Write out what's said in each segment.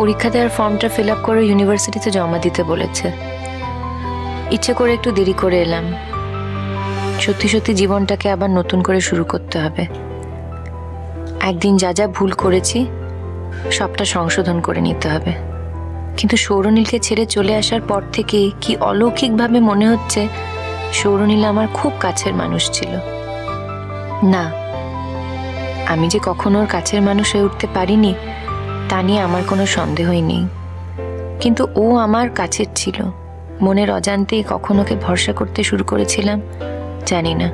পরীক্ষা দেওয়ার ফর্মটা ফিল আপ করে ইউনিভার্সিটিতে জমা দিতে বলেছে। ইচ্ছে করে একটু দেরি করে এলাম। সত্যি সত্যি জীবনটাকে আবার নতুন করে শুরু করতে হবে। একদিন যা যা ভুল করেছি সবটা সংশোধন করে নিতে হবে। কিন্তু সৌরনীলকে ছেড়ে চলে আসার পর থেকে কি অলৌকিকভাবে মনে হচ্ছে সৌরনীল আমার খুব কাছের মানুষ ছিল। না, আমি যে কখনো ওর কাছের মানুষ হয়ে উঠতে পারিনি তা নিয়ে আমার কোনো সন্দেহই নেই। কিন্তু ও আমার কাছের ছিল। মনের অজান্তেই কখন ওকে ভরসা করতে শুরু করেছিলাম জানি না।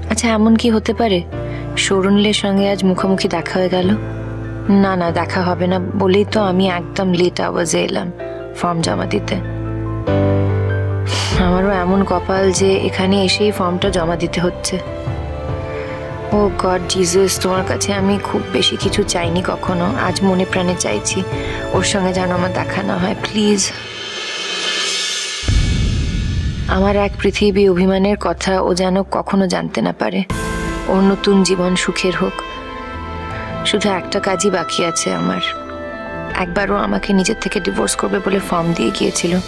আচ্ছা, এমন কি হতে পারে সৌরনীলের সঙ্গে আজ মুখোমুখি দেখা হয়ে গেল? না না, দেখা হবে না বলেই তো আমি একদম লেট আওয়ার্সে এলাম ফর্ম জমা দিতে। আমারও এমন কপাল যে এখানে এসেই ফর্মটা জমা দিতে হচ্ছে। ও গড জিসাস, তোমার কাছে আমি খুব বেশি কিছু চাইনি কখনো, আজ মনে প্রাণে চাইছি ওর সঙ্গে যেন আমার দেখা না হয়, প্লিজ। আমার এক পৃথিবী অভিমানের কথা ও যেন কখনো জানতে না পারে। ওর নতুন জীবন সুখের হোক। শুধু একটা কাজই বাকি আছে আমার। একবারও আমাকে নিজের থেকে ডিভোর্স করবে বলে ফর্ম দিয়ে গিয়েছিল।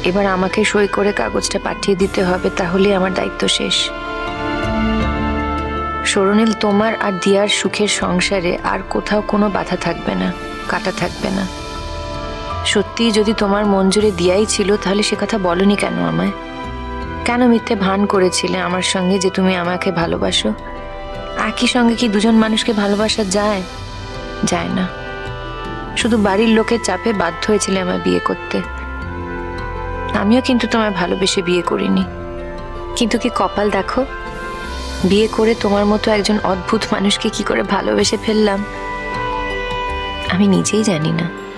এবার আমাকে সই করে কাগজটা পাঠিয়ে দিতে হবে, তাহলে আমার দায়িত্ব শেষ। সৌরনীল, তোমার আর দিয়ার সুখের সংসারে আর কোথাও কোনো বাধা থাকবে না, কাটা থাকবে না। সত্যি যদি তোমার মন জুড়ে দিয়াই ছিল তাহলে সে কথা বলনি কেন আমায়? কেন মিথ্যে ভান করেছিলে আমার সঙ্গে যে তুমি আমাকে ভালোবাসো? একই সঙ্গে কি দুজন মানুষকে ভালোবাসা যায়? যায় না। শুধু বাড়ির লোকের চাপে বাধ্য হয়েছিলে আমায় বিয়ে করতে। আমিও কিন্তু তোমায় ভালোবেসে বিয়ে করিনি। কিন্তু কি কপাল দেখো, বিয়ে করে তোমার মতো একজন অদ্ভুত মানুষকে কি করে ভালোবেসে ফেললাম আমি নিজেই জানি না।